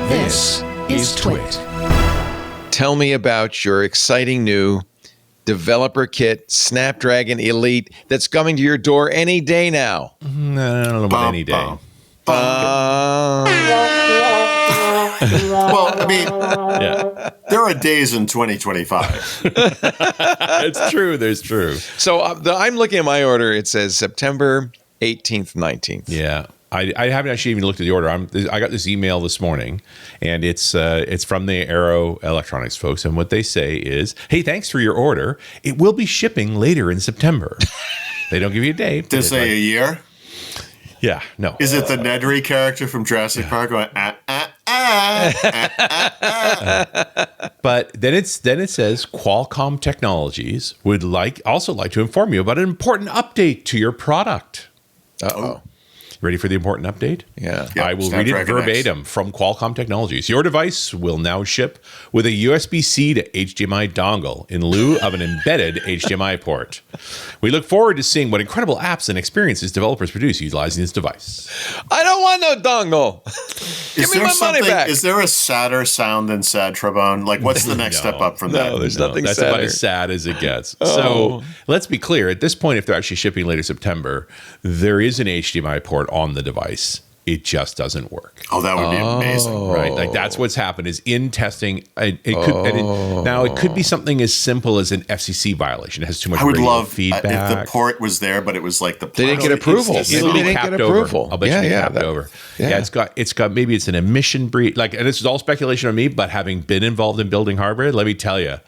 This is TWiT. Tell me about your exciting new developer kit, Snapdragon Elite, that's coming to your door any day now. No, I don't know about any day. Well, I mean, there are days in 2025. It's true. There's true. So I'm looking at my order. It says September 18th, 19th. Yeah. I haven't actually even looked at the order. I got this email this morning, and it's from the Aero Electronics folks, and what they say is, "Hey, thanks for your order. It will be shipping later in September." They don't give you a date. They say a year? Yeah, no. Is it the Nedry character from Jurassic Park going, But then it says Qualcomm Technologies would also like to inform you about an important update to your product. Uh-oh. Ready for the important update? Yeah. I will read it verbatim from Qualcomm Technologies. Your device will now ship with a USB-C to HDMI dongle in lieu of an embedded HDMI port. We look forward to seeing what incredible apps and experiences developers produce utilizing this device. I don't want no dongle. Give me my money back. Is there a sadder sound than sad, Trebone? Like, what's the next step up from that? No, there's nothing That's sadder. about as sad as it gets. So let's be clear. At this point, if they're actually shipping later September, there is an HDMI port on the device. It just doesn't work. Oh, that would be amazing. Right? Like that's what's happened is in testing. Now it could be something as simple as an FCC violation. It has too much radio feedback. If the port was there, but it was like the They didn't get approval. They didn't get approval. I'll bet you they capped over. Yeah. It's got maybe it's an emission breach. Like, and this is all speculation on me, but having been involved in building hardware, let me tell you,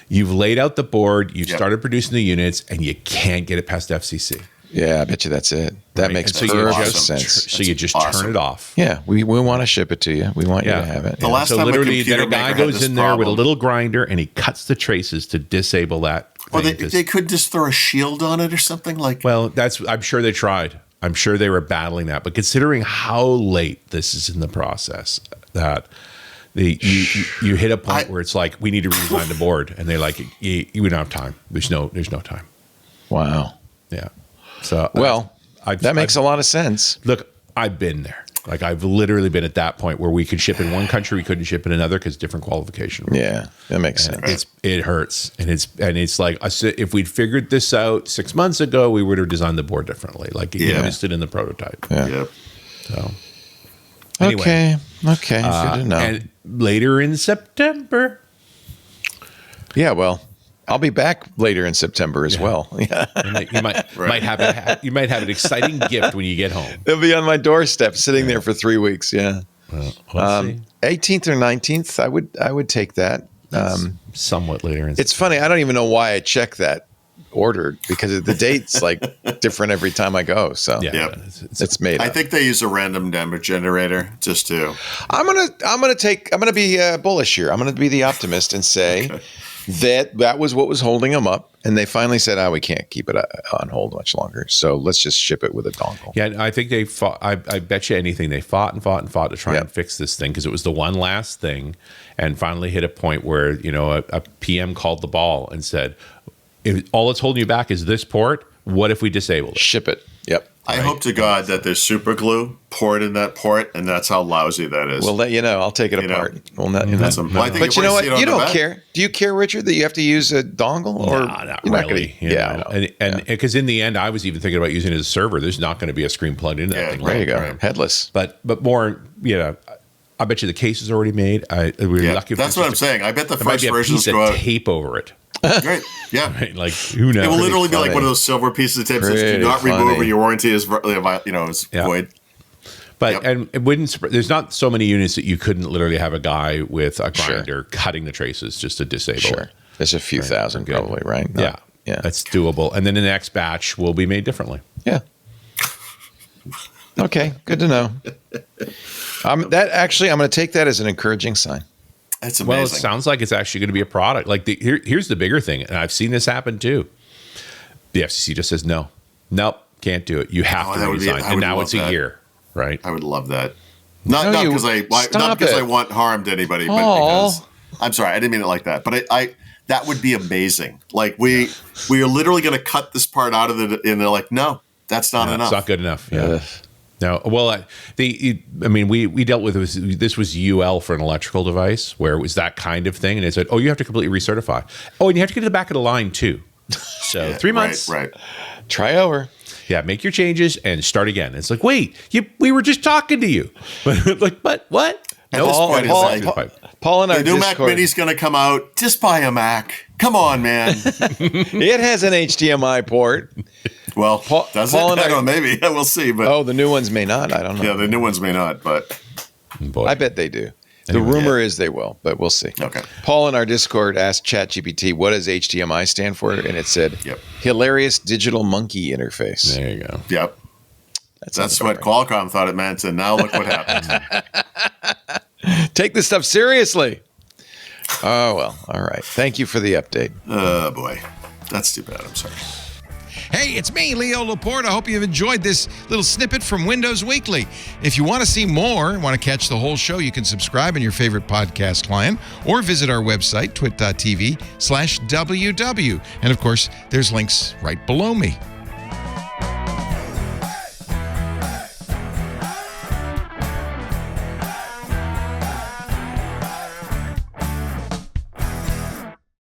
you've laid out the board, you've started producing the units, and you can't get it past FCC. Yeah, I bet you that's it. That makes perfect sense. So you just turn it off. Yeah, we want to ship it to you. We want you to have it. The last time literally, then a guy goes in there with a little grinder and he cuts the traces to disable that. Or they could just throw a shield on it or something like. Well, I'm sure they tried. I'm sure they were battling that. But considering how late this is in the process, that you hit a point where it's like we need to redesign the board, and they're like, you don't have time. There's no time. Wow. Yeah. So that makes a lot of sense. Look, I've been there. Like I've literally been at that point where we could ship in one country, we couldn't ship in another because different qualification rules. Yeah, that makes sense. It hurts, and it's like if we'd figured this out 6 months ago, we would have designed the board differently. Like it existed in the prototype. Yeah. So anyway, okay, good to know. And later in September. Yeah, well. I'll be back later in September as well. Yeah, you might have an exciting gift when you get home. It'll be on my doorstep, sitting there for 3 weeks. Yeah, well, let's see. 18th or 19th, I would take that. Somewhat later. It's funny. I don't even know why I check that ordered because the date's like different every time I go. So it's made. I think they use a random number generator just to. I'm gonna be bullish here. I'm gonna be the optimist and say. That was what was holding them up, and they finally said, we can't keep it on hold much longer, so let's just ship it with a dongle. Yeah, I think they fought. I bet you anything they fought to try and fix this thing because it was the one last thing, and finally hit a point where a PM called the ball and said, if all that's holding you back is this port, what if we disable it? Ship it. Yep. I hope to God that there's super glue poured in that port, and that's how lousy that is. We'll let you know. I'll take it apart. We'll let you know. But you know what? You don't care. Do you care, Richard, that you have to use a dongle? Or not really. And because in the end, I was even thinking about using it as a server. There's not going to be a screen plugged into that thing. There you go. Right. Headless. But more, I bet you the case is already made. We're lucky. That's what I'm saying. I bet the first versions go out. Tape over it. Right. Yeah. Right. Like who knows? It will literally be like one of those silver pieces of tape that says, "Do not remove, or your warranty is void." But and it wouldn't. There's not so many units that you couldn't literally have a guy with a grinder cutting the traces just to disable it. There's a few thousand probably, right? Yeah. That's doable. And then the next batch will be made differently. Yeah. Okay. Good to know. I'm going to take that as an encouraging sign. That's amazing. Well, it sounds like it's actually going to be a product. Like here's the bigger thing, and I've seen this happen too. The FCC just says nope, can't do it. You have to redesign, and now it's a year, right? I would love that. Not because I want harm to anybody, but because I'm sorry, I didn't mean it like that. But I that would be amazing. Like we are literally going to cut this part out of it, and they're like, no, that's not enough. It's not good enough. Yeah. No, well, we dealt with this was UL for an electrical device where it was that kind of thing, and it said, "Oh, you have to completely recertify. Oh, and you have to get to the back of the line too." So 3 months, right? Try over. Yeah, make your changes and start again. It's like, wait, we were just talking to you, but what? Paul and our the new Discord, Mac Mini's going to come out. Just buy a Mac. Come on, man. It has an HDMI port. Well, does it? I don't know, maybe. We'll see. But the new ones may not. I don't know. Yeah, the new ones may not, but I bet they do. The rumor is they will, but we'll see. Okay. Paul in our Discord asked ChatGPT, what does HDMI stand for? And it said, Hilarious Digital Monkey Interface. There you go. Yep. That's what Qualcomm thought it meant, and now look what happened. Take this stuff seriously. Oh, well. All right. Thank you for the update. Oh, boy. That's too bad. I'm sorry. Hey, it's me, Leo Laporte. I hope you've enjoyed this little snippet from Windows Weekly. If you want to see more and want to catch the whole show, you can subscribe in your favorite podcast client or visit our website, twit.tv/WW. And of course, there's links right below me.